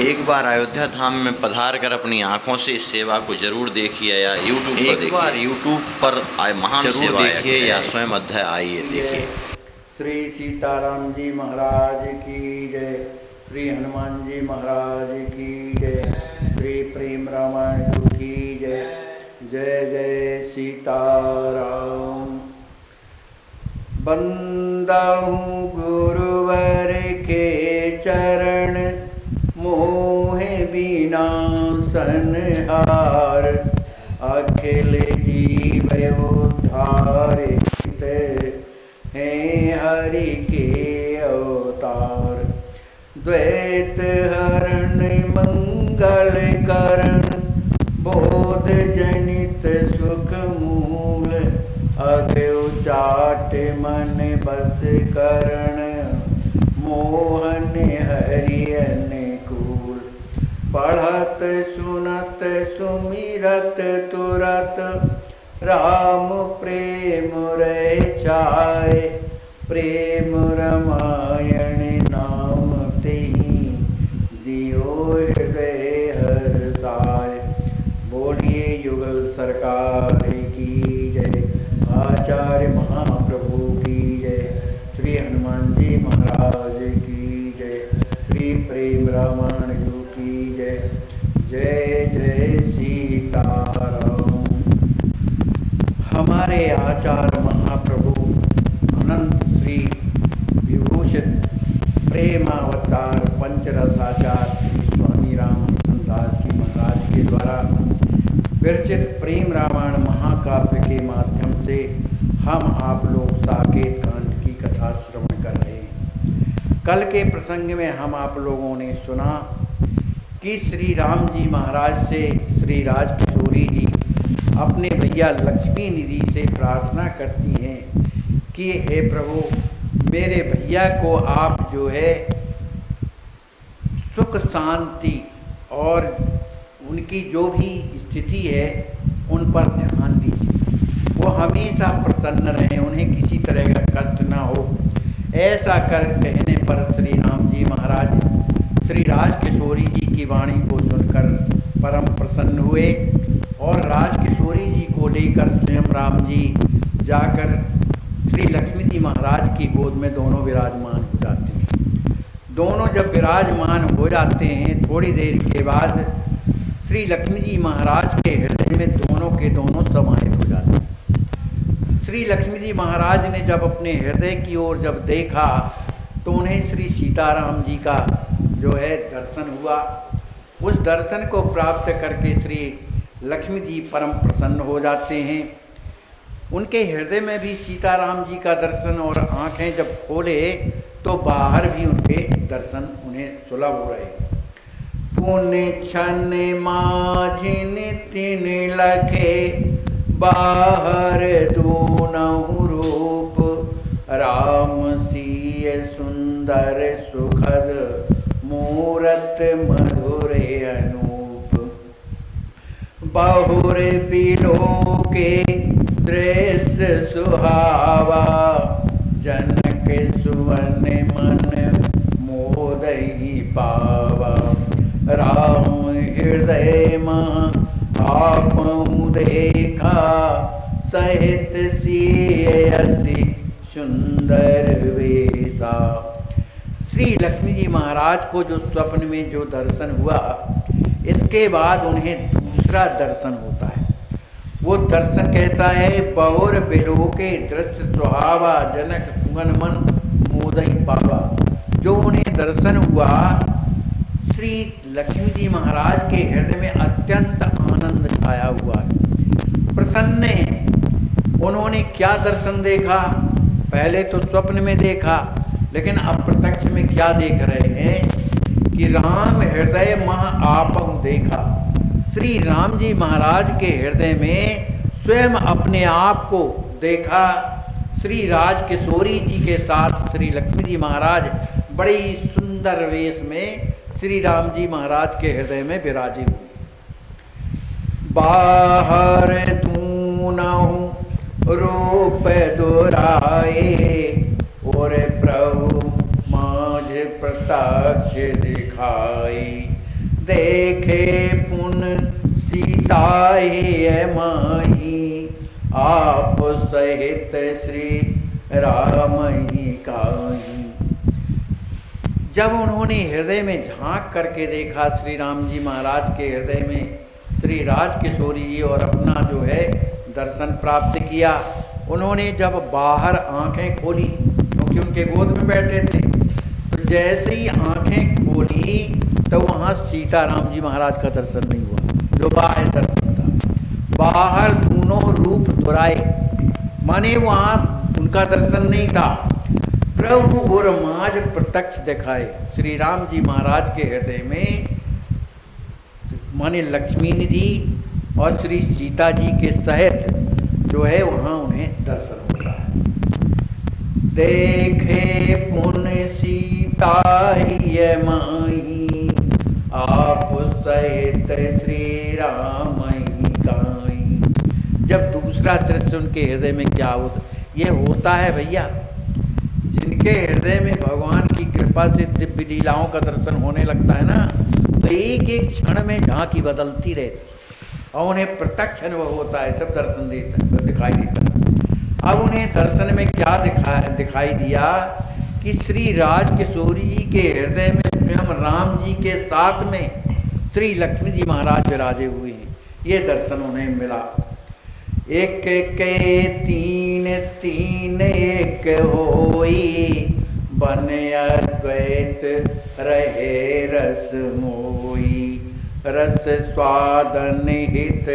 एक बार अयोध्या धाम में पधार कर अपनी आंखों से इस सेवा को जरूर देखिए या यूट्यूब पर देखिए। एक बार यूट्यूब पर महान सेवा देखिए या स्वयं अध्याय आइए देखिए। श्री सीताराम जी महाराज की जय, श्री हनुमान जी महाराज की जय, श्री प्रेम रामायण की जय। जय जय सीताराम। बंदहु गुरुवर के चरण, मोहे बिना संहार। अखिल जीव उद्धारित, हैं हरि के अवतार। द्वैत हरण मंगल करण, बोध जनित सुख मूल। अगु चाट मन बस करण, मोहन हरि अनुकूल। पढ़त सुनत सुमिरत तुरत, राम प्रेम रह जाए। प्रेम रामायण नाम तेहि, दियो हृदय हर्षाय। बोलिए युगल सरकार की जय, आचार्य महाप्रभु की जय, श्री हनुमान जी महाराज की जय, श्री प्रेम रामायण की जय। जय जय सीताराम। हमारे आचार्य महाप्रभु अनंत श्री विभूषित प्रेमावतार पंचरसाचार श्री स्वामी रामकृष्ण दास जी महाराज के द्वारा विरचित प्रेम रामायण महाकाव्य के माध्यम से हम आप लोग साकेत कांड की कथा श्रवण कर रहे हैं। कल के प्रसंग में हम आप लोगों ने सुना कि श्री राम जी महाराज से श्री राजकिशोरी जी अपने भैया लक्ष्मी निधि से प्रार्थना करती हैं कि हे प्रभु, मेरे भैया को आप जो है सुख शांति और उनकी जो भी स्थिति है उन पर ध्यान दीजिए। वो हमेशा प्रसन्न रहें, उन्हें किसी तरह का कष्ट ना हो। ऐसा कर कहने पर श्री राम जी महाराज श्री राजकिशोरी जी की वाणी को सुनकर परम प्रसन्न हुए और राजकिशोरी जी को लेकर स्वयं राम जी जाकर श्री लक्ष्मी जी महाराज की गोद में दोनों विराजमान हो जाते हैं। दोनों जब विराजमान हो जाते हैं, थोड़ी देर के बाद श्री लक्ष्मी जी महाराज के हृदय में दोनों के दोनों समाहित हो जाते हैं। श्री लक्ष्मी जी महाराज ने जब अपने हृदय की ओर जब देखा तो उन्हें श्री सीताराम जी का जो है दर्शन हुआ। उस दर्शन को प्राप्त करके श्री लक्ष्मी जी परम प्रसन्न हो जाते हैं। उनके हृदय में भी सीताराम जी का दर्शन और आँखें जब खोले तो बाहर भी उनके दर्शन उन्हें सुलभ हो रहे। पुण्य क्षण माझिन तिन लखे, बाहर दूनहु रूप। राम सिय सुंदर सुखद, मूरत मधुर अनूप। बहुर बिलोके दृश्य सुहावा, जनक सुवन मन मोदहि पावा। राम हृदय मह आपहु देखा, सहित सिय अति सुंदर वेशा। श्री लक्ष्मी जी महाराज को जो स्वप्न में जो दर्शन हुआ, इसके बाद उन्हें दूसरा दर्शन होता है। वो दर्शन कैसा है? बहुर बिलोके दृश्य सुहावा, जनक सुवन मन मोदहि पावा। जो उन्हें दर्शन हुआ, श्री लक्ष्मी जी महाराज के हृदय में अत्यंत आनंद छाया हुआ है, प्रसन्न है। उन्होंने क्या दर्शन देखा? पहले तो स्वप्न में देखा, लेकिन अब प्रत्यक्ष में क्या देख रहे हैं कि राम हृदय मह आपहु देखा। श्री राम जी महाराज के हृदय में स्वयं अपने आप को देखा। श्री राजकिशोरी जी के साथ श्री लक्ष्मी जी महाराज बड़ी सुंदर वेश में श्री राम जी महाराज के हृदय में विराजित हुए। बाहर दूनहु रूप दुराए, और प्रभु माझ प्रत्यक्ष दिखाई। देखे पुन सीता हे माही, आप सहित श्री राम ही काहीं। जब उन्होंने हृदय में झांक करके देखा श्री राम जी महाराज के हृदय में श्री राजकिशोरी जी और अपना जो है दर्शन प्राप्त किया, उन्होंने जब बाहर आंखें खोली, क्योंकि उनके गोद में बैठे थे, तो जैसे ही आंखें खोली तो वहाँ सीताराम जी महाराज का दर्शन नहीं हुआ, जो बाहर दर्शन था। बाहर दोनों रूप दुराए, माने वहाँ उनका दर्शन नहीं था। प्रभु और माज प्रत्यक्ष दिखाए श्री राम जी महाराज के हृदय में, माने लक्ष्मी निधि और श्री सीता जी के सहित जो है वहाँ उन्हें दर्शन होता है। देखे पुन सीता ही माही, आप सहित श्री राम ही काहीं। जब दूसरा दृश्य उनके हृदय में क्या होता, ये होता है भैया, जिनके हृदय में भगवान की कृपा से दिव्य लीलाओं का दर्शन होने लगता है ना, तो एक एक क्षण में झांकी बदलती रहती और उन्हें प्रत्यक्ष अनुभव होता है, सब दर्शन दिखाई देता है। अब उन्हें दर्शन में क्या दिखाई दिया कि श्री राजकिशोरी जी के हृदय में स्वयं राम जी के साथ में श्री लक्ष्मी जी महाराज विराजे हुए हैं, ये दर्शन उन्हें मिला। एक के तीन तीन एक होई, बन अद्वैत रहे रस मोई। रस स्वादन हित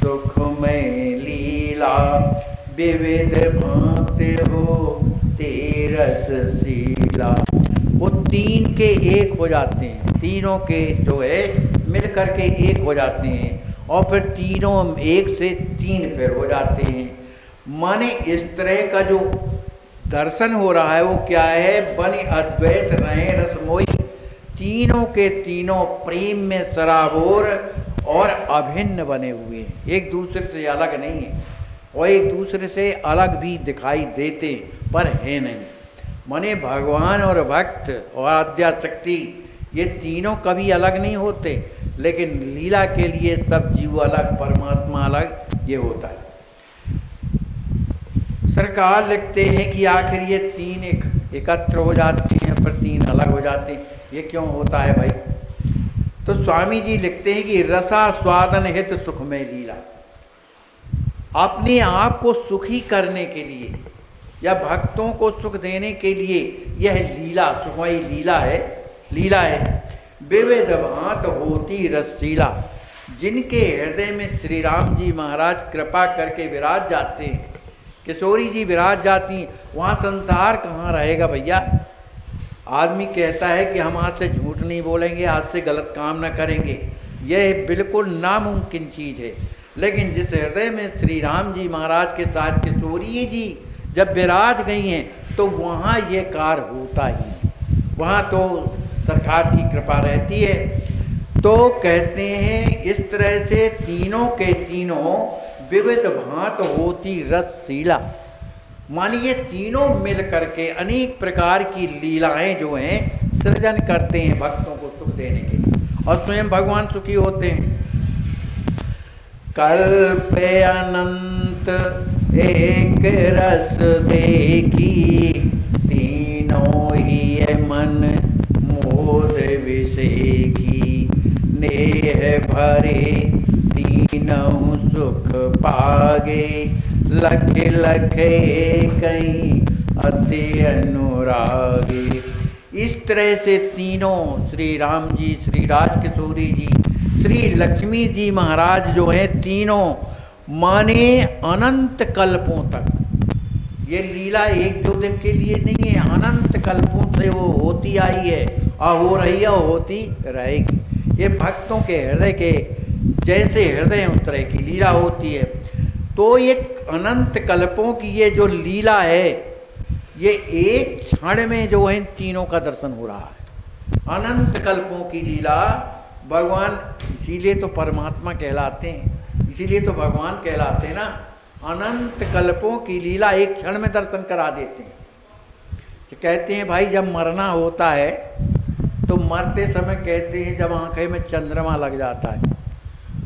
सुख में लीला, विविध भांति हो तेरस शीला। वो तीन के एक हो जाते हैं, तीनों के जो है मिल करके एक हो जाते हैं, और फिर तीनों एक से तीन फिर हो जाते हैं। माने इस तरह का जो दर्शन हो रहा है वो क्या है, बन अद्वैत रहे रसमोई। तीनों के तीनों प्रेम में सराबोर और अभिन्न बने हुए हैं, एक दूसरे से अलग नहीं है, और एक दूसरे से अलग भी दिखाई देते पर है नहीं। माने भगवान और भक्त और आद्याशक्ति ये तीनों कभी अलग नहीं होते, लेकिन लीला के लिए सब जीव अलग, परमात्मा अलग, ये होता है। सरकार लिखते हैं कि आखिर ये तीन एकत्र हो जाते हैं पर तीन अलग हो जाते हैं, ये क्यों होता है भाई? तो स्वामी जी लिखते हैं कि रसा स्वादन हित सुख में लीला। अपने आप को सुखी करने के लिए या भक्तों को सुख देने के लिए यह लीला, सुखमयी लीला है। विविध भांत होती रसीला। जिनके हृदय में श्री राम जी महाराज कृपा करके विराज जाते हैं, किशोरी जी विराज जाती हैं, वहाँ संसार कहाँ रहेगा भैया? आदमी कहता है कि हम आज से झूठ नहीं बोलेंगे, आज से गलत काम न करेंगे, यह बिल्कुल नामुमकिन चीज़ है। लेकिन जिस हृदय में श्री राम जी महाराज के साथ किशोरी जी जब विराज गई हैं, तो वहाँ ये कार्य होता ही, वहाँ तो सरकार की कृपा रहती है। तो कहते हैं इस तरह से तीनों के तीनों विविध भांत होती रसशीला। मानिए तीनों मिल करके अनेक प्रकार की लीलाएं जो हैं सृजन करते हैं भक्तों को सुख देने के लिए, और स्वयं भगवान सुखी होते हैं। कल्प अनंत एक रस देखी, तीनों ही मन मोद विषेखी। नेह भरे तीनों सुख पागे, लख लख कहीं अति अनुरागे। इस तरह से तीनों श्री राम जी, श्री राजकिशोरी जी, श्री लक्ष्मी जी महाराज जो हैं तीनों, माने अनंत कल्पों तक, ये लीला एक दो दिन के लिए नहीं है, अनंत कल्पों से वो होती आई है और हो रही है और होती रहेगी। ये भक्तों के हृदय के जैसे हृदय उस तरह की लीला होती है। तो ये अनंत कल्पों की ये जो लीला है, ये एक क्षण में जो है इन तीनों का दर्शन हो रहा है। अनंत कल्पों की लीला, भगवान इसीलिए तो परमात्मा कहलाते हैं, इसीलिए तो भगवान कहलाते हैं ना। अनंत कल्पों की लीला एक क्षण में दर्शन करा देते हैं। तो कहते हैं भाई जब मरना होता है तो मरते समय कहते हैं जब आंखें में चंद्रमा लग जाता है,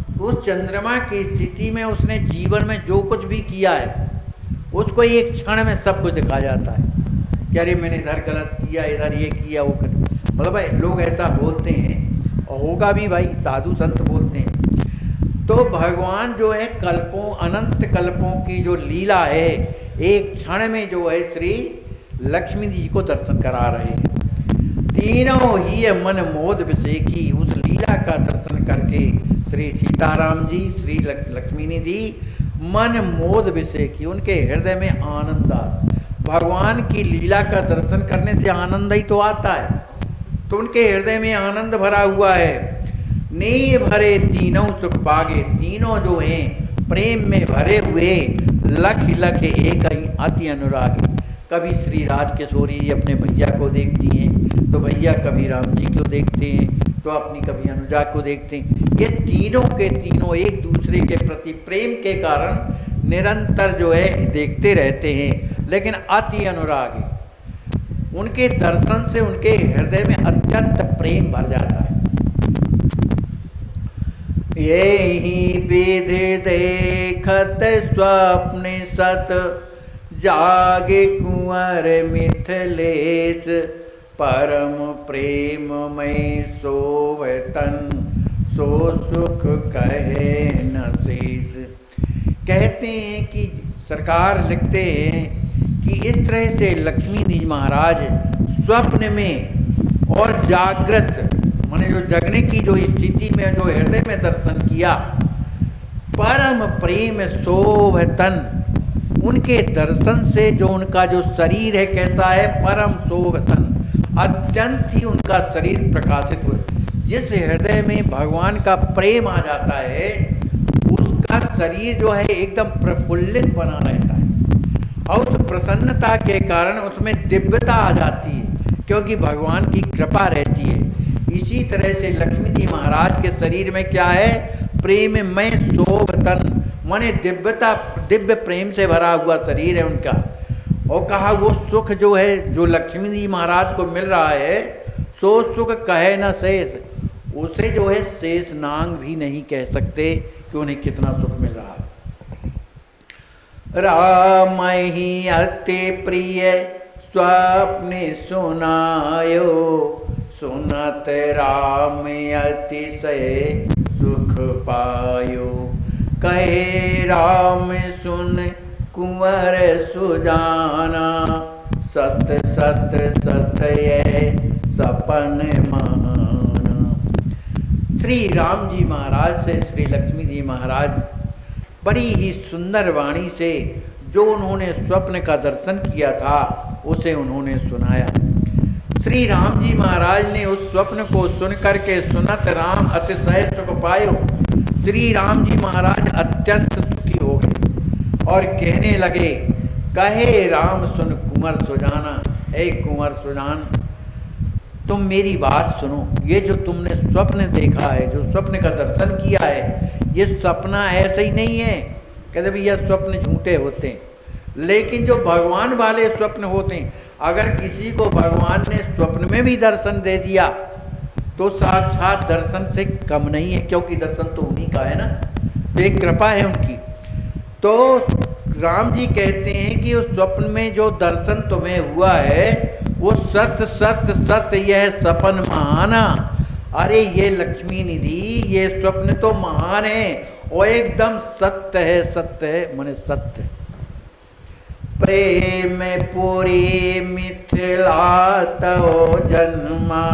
तो उस चंद्रमा की स्थिति में उसने जीवन में जो कुछ भी किया है उसको एक क्षण में सब कुछ दिखा जाता है कि अरे मैंने इधर गलत किया, इधर ये किया, वो कर, मतलब भाई लोग ऐसा बोलते हैं और होगा भी भाई, साधु संत बोलते हैं। तो भगवान जो है कल्पों, अनंत कल्पों की जो लीला है, एक क्षण में जो है श्री लक्ष्मी जी को दर्शन करा रहे हैं। तीनों ही मन मोद विषय की उस लीला का दर्शन करके श्री सीताराम जी, श्री लक्ष्मी जी मन मोद विषय की, उनके हृदय में आनंद आ, भगवान की लीला का दर्शन करने से आनंद ही तो आता है, तो उनके हृदय में आनंद भरा हुआ है। नी भरे तीनों सुख पागे, तीनों जो हैं प्रेम में भरे हुए, लख लख एक अति अनुरागी। कभी श्री राज किशोरी जी अपने भैया को देखती हैं तो भैया कभी राम जी को देखते हैं, तो अपनी कभी अनुजा को देखते हैं। ये तीनों के तीनों एक दूसरे के प्रति प्रेम के कारण निरंतर जो है देखते रहते हैं, लेकिन अति अनुरागी, उनके दर्शन से उनके हृदय में अत्यंत प्रेम भर जाता है। यही विधि देखत स्वप्न सत, जागे कुंवर मिथिलेश, परम प्रेम में सोवतन, सो सुख कहे न शेष। कहते हैं कि सरकार लिखते हैं कि इस तरह से लक्ष्मी जी महाराज स्वप्न में और जागृत, माने जो जगने की जो स्थिति में जो हृदय में दर्शन किया, परम प्रेम शोभतन, उनके दर्शन से जो उनका जो शरीर है कैसा है, परम शोभतन, अत्यंत ही उनका शरीर प्रकाशित हो। जिस हृदय में भगवान का प्रेम आ जाता है उसका शरीर जो है एकदम प्रफुल्लित बना रहता है, और उस प्रसन्नता के कारण उसमें दिव्यता आ जाती है, क्योंकि भगवान की कृपा रहती है। इसी तरह से लक्ष्मी जी महाराज के शरीर में क्या है, प्रेम में शोभतन, माने दिव्यता, दिव्य प्रेम से भरा हुआ शरीर है उनका। और कहा वो सुख जो है जो लक्ष्मी जी महाराज को मिल रहा है, सो सुख कहे न शेष, उसे जो है शेष नांग भी नहीं कह सकते कि उन्हें कितना सुख मिल रहा है। राम ही अति प्रिय स्वप्न सुनायो, सुनत राम अतिशय सुख पायो, कहे राम सुन कुंवर सुजाना, सत सत सत ये सपन माना। श्री राम जी महाराज से श्री लक्ष्मी जी महाराज बड़ी ही सुंदर वाणी से जो उन्होंने स्वप्न का दर्शन किया था उसे उन्होंने सुनाया। श्री राम जी महाराज ने उस स्वप्न को सुन करके, सुनत राम अतिशय सुख पायो, श्री राम जी महाराज अत्यंत सुखी हो गए और कहने लगे, कहे राम सुन कुंवर सुजाना, हे कुंवर सुजान तुम मेरी बात सुनो, ये जो तुमने स्वप्न देखा है, जो स्वप्न का दर्शन किया है, ये सपना ऐसे ही नहीं है। कहते भैया स्वप्न झूठे होते हैं, लेकिन जो भगवान वाले स्वप्न होते हैं, अगर किसी को भगवान ने स्वप्न में भी दर्शन दे दिया तो साक्षात दर्शन से कम नहीं है, क्योंकि दर्शन तो उन्हीं का है ना, तो एक कृपा है उनकी। तो राम जी कहते हैं कि उस स्वप्न में जो दर्शन तुम्हें हुआ है वो सत सत सत यह सपन महाना। अरे ये लक्ष्मी निधि, ये स्वप्न तो महान है और एकदम सत्य है, सत्य है माने सत्य। प्रेम पुरी मिथिला तो जन्मा,